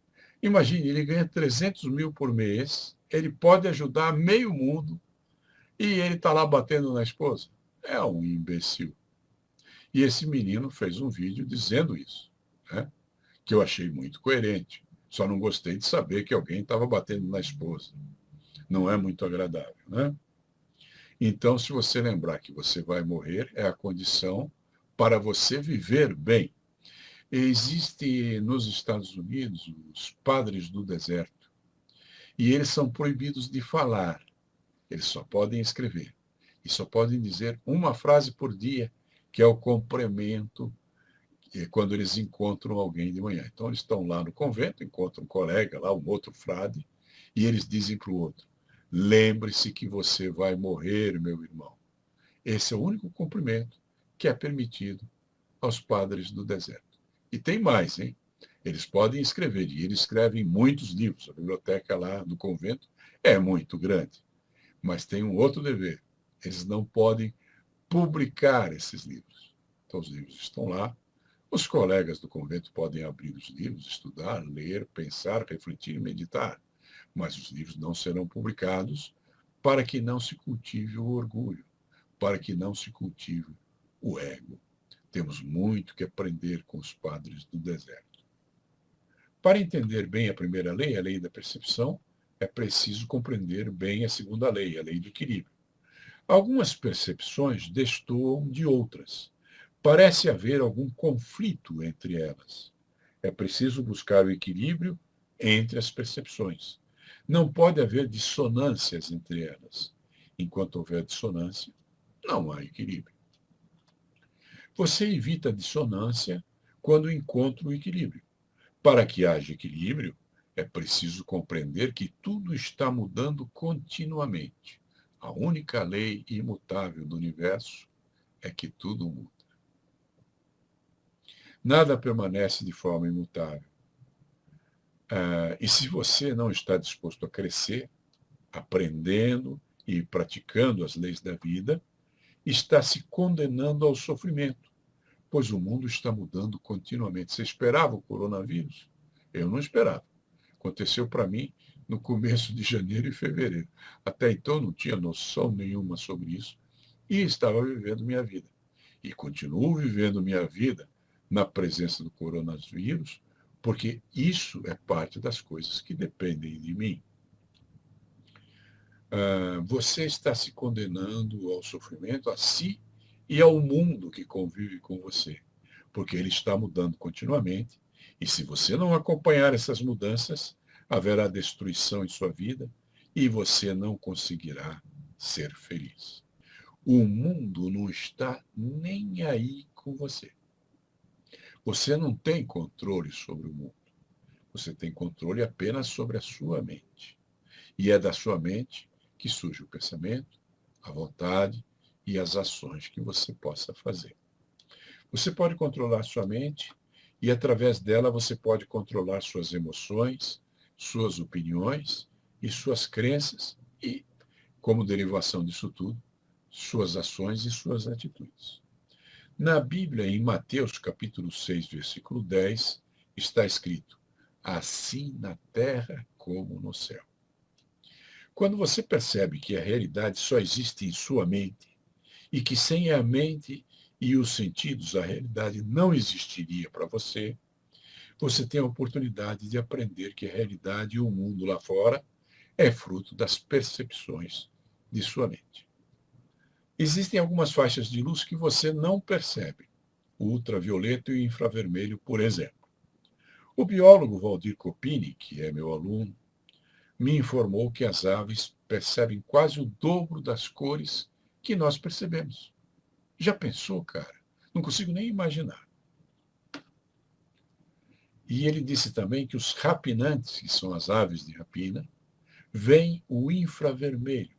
Imagine, ele ganha 300.000 por mês, ele pode ajudar meio mundo e ele está lá batendo na esposa. É um imbecil. E esse menino fez um vídeo dizendo isso, né? Que eu achei muito coerente. Só não gostei de saber que alguém estava batendo na esposa. Não é muito agradável, né? Então, se você lembrar que você vai morrer, é a condição para você viver bem. Existe nos Estados Unidos os padres do deserto, e eles são proibidos de falar, eles só podem escrever, e só podem dizer uma frase por dia, que é o cumprimento, quando eles encontram alguém de manhã. Então, eles estão lá no convento, encontram um colega lá, um outro frade, e eles dizem para o outro: lembre-se que você vai morrer, meu irmão. Esse é o único cumprimento que é permitido aos padres do deserto. E tem mais, hein? Eles podem escrever, e eles escrevem muitos livros. A biblioteca lá do convento é muito grande. Mas tem um outro dever. Eles não podem publicar esses livros. Então, os livros estão lá. Os colegas do convento podem abrir os livros, estudar, ler, pensar, refletir e meditar. Mas os livros não serão publicados para que não se cultive o orgulho, para que não se cultive o ego. Temos muito que aprender com os padres do deserto. Para entender bem a primeira lei, a lei da percepção, é preciso compreender bem a segunda lei, a lei do equilíbrio. Algumas percepções destoam de outras. Parece haver algum conflito entre elas. É preciso buscar o equilíbrio entre as percepções. Não pode haver dissonâncias entre elas. Enquanto houver dissonância, não há equilíbrio. Você evita a dissonância quando encontra o equilíbrio. Para que haja equilíbrio, é preciso compreender que tudo está mudando continuamente. A única lei imutável do universo é que tudo muda. Nada permanece de forma imutável. E se você não está disposto a crescer, aprendendo e praticando as leis da vida, está se condenando ao sofrimento, pois o mundo está mudando continuamente. Você esperava o coronavírus? Eu não esperava. Aconteceu para mim no começo de janeiro e fevereiro. Até então não tinha noção nenhuma sobre isso e estava vivendo minha vida. E continuo vivendo minha vida na presença do coronavírus, porque isso é parte das coisas que dependem de mim. Você está se condenando ao sofrimento, a si e ao mundo que convive com você, porque ele está mudando continuamente, e se você não acompanhar essas mudanças, haverá destruição em sua vida e você não conseguirá ser feliz. O mundo não está nem aí com você. Você não tem controle sobre o mundo. Você tem controle apenas sobre a sua mente. E é da sua mente que surge o pensamento, a vontade e as ações que você possa fazer. Você pode controlar sua mente e, através dela, você pode controlar suas emoções, suas opiniões e suas crenças e, como derivação disso tudo, suas ações e suas atitudes. Na Bíblia, em Mateus capítulo 6, versículo 10, está escrito: assim na terra como no céu. Quando você percebe que a realidade só existe em sua mente e que sem a mente e os sentidos a realidade não existiria para você, você tem a oportunidade de aprender que a realidade e o mundo lá fora é fruto das percepções de sua mente. Existem algumas faixas de luz que você não percebe, o ultravioleta e o infravermelho, por exemplo. O biólogo Valdir Copini, que é meu aluno, me informou que as aves percebem quase o dobro das cores que nós percebemos. Já pensou, cara? Não consigo nem imaginar. E ele disse também que os rapinantes, que são as aves de rapina, veem o infravermelho.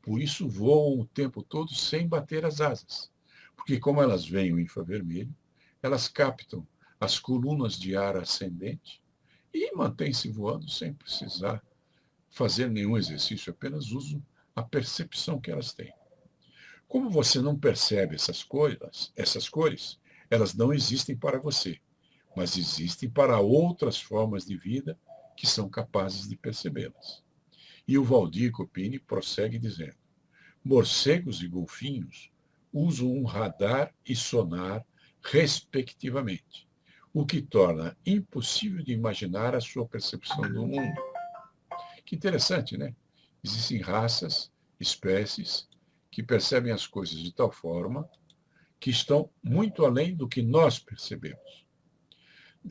Por isso voam o tempo todo sem bater as asas. Porque como elas veem o infravermelho, elas captam as colunas de ar ascendente e mantêm-se voando sem precisar fazer nenhum exercício, apenas usam a percepção que elas têm. Como você não percebe essas cores, elas não existem para você, mas existem para outras formas de vida que são capazes de percebê-las. E o Valdir Copini prossegue dizendo: morcegos e golfinhos usam um radar e sonar, respectivamente, o que torna impossível de imaginar a sua percepção do mundo. Que interessante, né? Existem raças, espécies, que percebem as coisas de tal forma que estão muito além do que nós percebemos.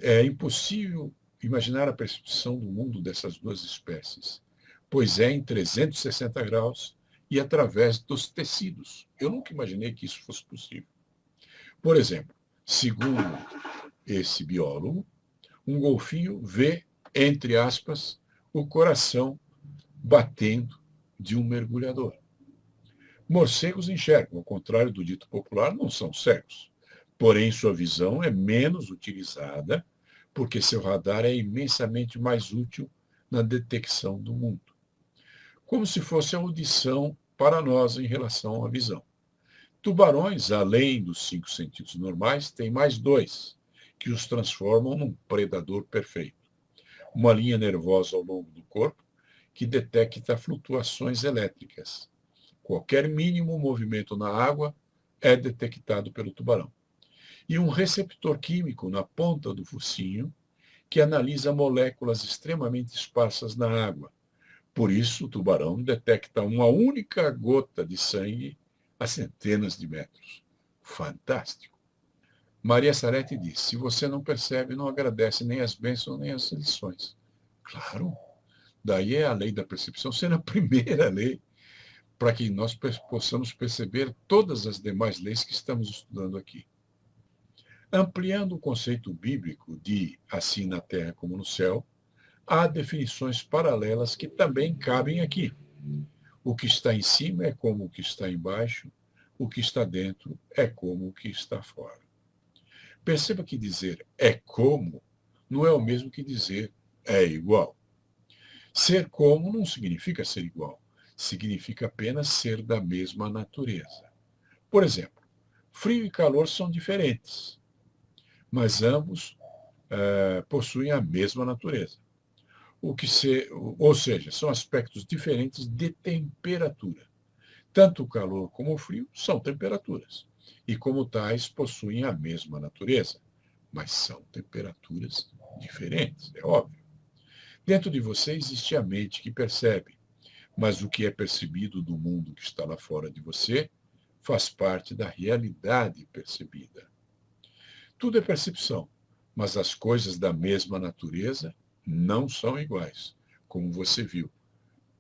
É impossível imaginar a percepção do mundo dessas duas espécies, pois é em 360 graus e através dos tecidos. Eu nunca imaginei que isso fosse possível. Por exemplo, segundo esse biólogo, um golfinho vê, entre aspas, o coração batendo de um mergulhador. Morcegos enxergam, ao contrário do dito popular, não são cegos. Porém, sua visão é menos utilizada, porque seu radar é imensamente mais útil na detecção do mundo. Como se fosse a audição para nós em relação à visão. Tubarões, além dos 5 sentidos normais, têm mais 2, que os transformam num predador perfeito. Uma linha nervosa ao longo do corpo que detecta flutuações elétricas. Qualquer mínimo movimento na água é detectado pelo tubarão. E um receptor químico na ponta do focinho que analisa moléculas extremamente esparsas na água. Por isso, o tubarão detecta uma única gota de sangue a centenas de metros. Fantástico! Maria Sarete diz: se você não percebe, não agradece nem as bênçãos nem as lições. Claro, daí é a lei da percepção sendo a primeira lei para que nós possamos perceber todas as demais leis que estamos estudando aqui. Ampliando o conceito bíblico de assim na terra como no céu, há definições paralelas que também cabem aqui. O que está em cima é como o que está embaixo, o que está dentro é como o que está fora. Perceba que dizer é como não é o mesmo que dizer é igual. Ser como não significa ser igual, significa apenas ser da mesma natureza. Por exemplo, frio e calor são diferentes, mas ambos possuem a mesma natureza. Ou seja, são aspectos diferentes de temperatura. Tanto o calor como o frio são temperaturas, e como tais possuem a mesma natureza, mas são temperaturas diferentes, é óbvio. Dentro de você existe a mente que percebe, mas o que é percebido do mundo que está lá fora de você faz parte da realidade percebida. Tudo é percepção, mas as coisas da mesma natureza não são iguais. Como você viu,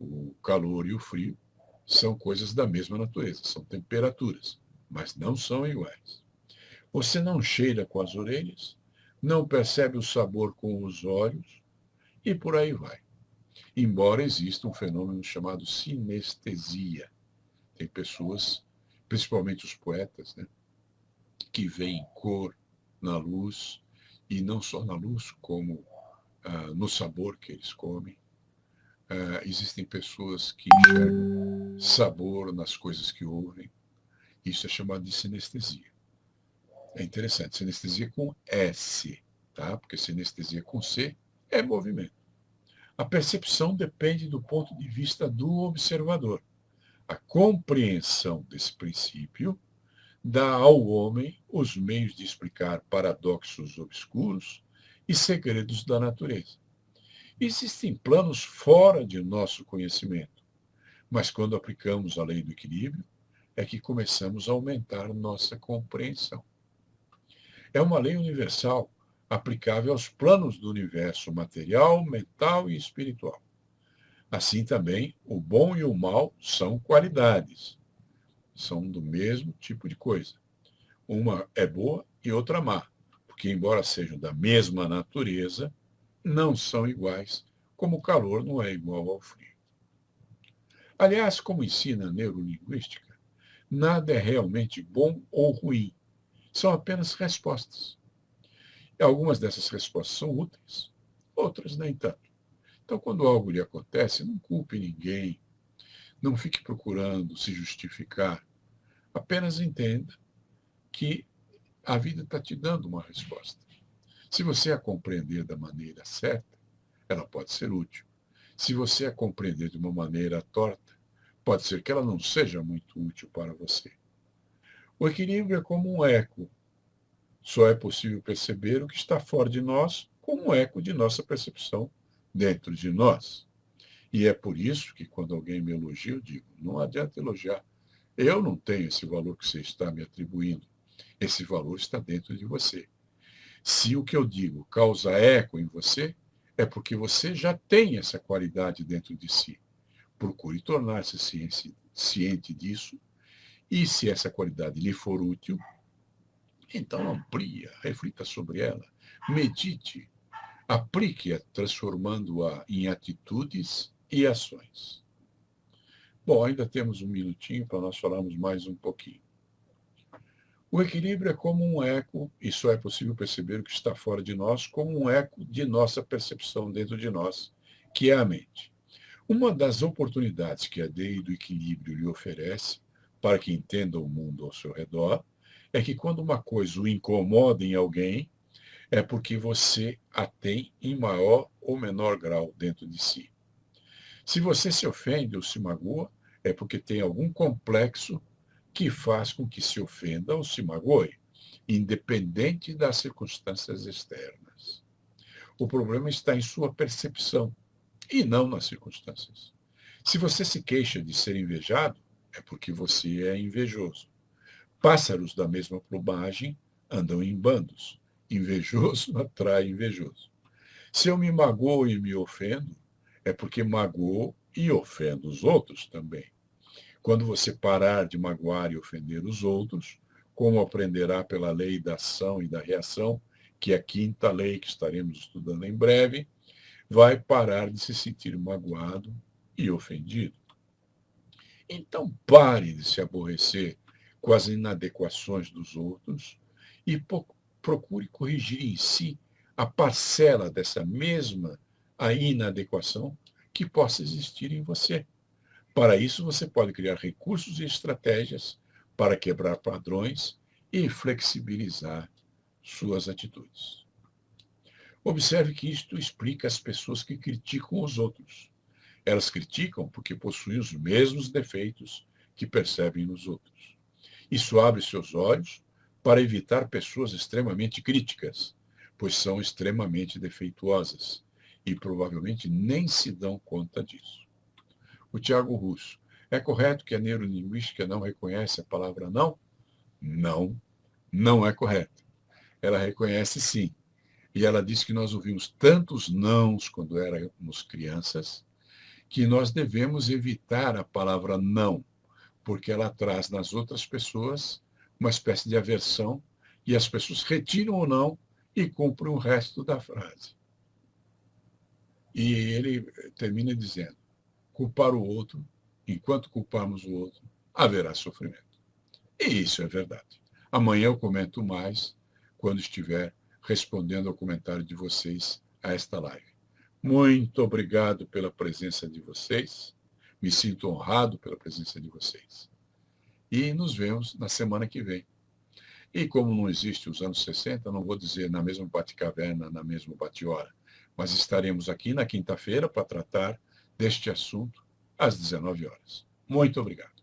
o calor e o frio são coisas da mesma natureza, são temperaturas, mas não são iguais. Você não cheira com as orelhas, não percebe o sabor com os olhos e por aí vai. Embora exista um fenômeno chamado sinestesia. Tem pessoas, principalmente os poetas, né, que veem cor na luz, e não só na luz, como no sabor que eles comem. Existem pessoas que enxergam sabor nas coisas que ouvem. Isso é chamado de sinestesia. É interessante, sinestesia com S, tá? Porque sinestesia com C é movimento. A percepção depende do ponto de vista do observador. A compreensão desse princípio dá ao homem os meios de explicar paradoxos obscuros e segredos da natureza. Existem planos fora de nosso conhecimento, mas quando aplicamos a lei do equilíbrio, é que começamos a aumentar nossa compreensão. É uma lei universal, aplicável aos planos do universo material, mental e espiritual. Assim também, o bom e o mal são qualidades, são do mesmo tipo de coisa. Uma é boa e outra má, porque, embora sejam da mesma natureza, não são iguais, como o calor não é igual ao frio. Aliás, como ensina a neurolinguística, nada é realmente bom ou ruim, são apenas respostas. E algumas dessas respostas são úteis, outras nem tanto. Então, quando algo lhe acontece, não culpe ninguém, não fique procurando se justificar, apenas entenda que a vida está te dando uma resposta. Se você a compreender da maneira certa, ela pode ser útil. Se você a compreender de uma maneira torta, pode ser que ela não seja muito útil para você. O equilíbrio é como um eco. Só é possível perceber o que está fora de nós como um eco de nossa percepção dentro de nós. E é por isso que, quando alguém me elogia, eu digo: não adianta elogiar. Eu não tenho esse valor que você está me atribuindo. Esse valor está dentro de você. Se o que eu digo causa eco em você, é porque você já tem essa qualidade dentro de si. Procure tornar-se ciente disso, e se essa qualidade lhe for útil, então amplia, reflita sobre ela, medite, aplique-a, transformando-a em atitudes e ações. Bom, ainda temos um minutinho para nós falarmos mais um pouquinho. O equilíbrio é como um eco, e só é possível perceber o que está fora de nós como um eco de nossa percepção dentro de nós, que é a mente. Uma das oportunidades que a lei do equilíbrio lhe oferece, para que entenda o mundo ao seu redor, é que quando uma coisa o incomoda em alguém, é porque você a tem em maior ou menor grau dentro de si. Se você se ofende ou se magoa, é porque tem algum complexo que faz com que se ofenda ou se magoe, independente das circunstâncias externas. O problema está em sua percepção e não nas circunstâncias. Se você se queixa de ser invejado, é porque você é invejoso. Pássaros da mesma plumagem andam em bandos. Invejoso atrai invejoso. Se eu me magoo e me ofendo, é porque magoo e ofendo os outros também. Quando você parar de magoar e ofender os outros, como aprenderá pela lei da ação e da reação, que é a quinta lei que estaremos estudando em breve, vai parar de se sentir magoado e ofendido. Então pare de se aborrecer com as inadequações dos outros e procure corrigir em si a parcela dessa mesma a inadequação que possa existir em você. Para isso, você pode criar recursos e estratégias para quebrar padrões e flexibilizar suas atitudes. Observe que isto explica as pessoas que criticam os outros. Elas criticam porque possuem os mesmos defeitos que percebem nos outros. Isso abre seus olhos para evitar pessoas extremamente críticas, pois são extremamente defeituosas e provavelmente nem se dão conta disso. O Tiago Russo: é correto que a neurolinguística não reconhece a palavra não? Não, não é correto. Ela reconhece sim. E ela diz que nós ouvimos tantos nãos quando éramos crianças, que nós devemos evitar a palavra não, porque ela traz nas outras pessoas uma espécie de aversão, e as pessoas retiram o não e cumprem o resto da frase. E ele termina dizendo: culpar o outro, enquanto culparmos o outro, haverá sofrimento. E isso é verdade. Amanhã eu comento mais, quando estiver respondendo ao comentário de vocês a esta live. Muito obrigado pela presença de vocês. Me sinto honrado pela presença de vocês. E nos vemos na semana que vem. E como não existe os anos 60, não vou dizer na mesma bate-caverna, na mesma bate-hora, mas estaremos aqui na quinta-feira para tratar deste assunto às 19 horas. Muito obrigado.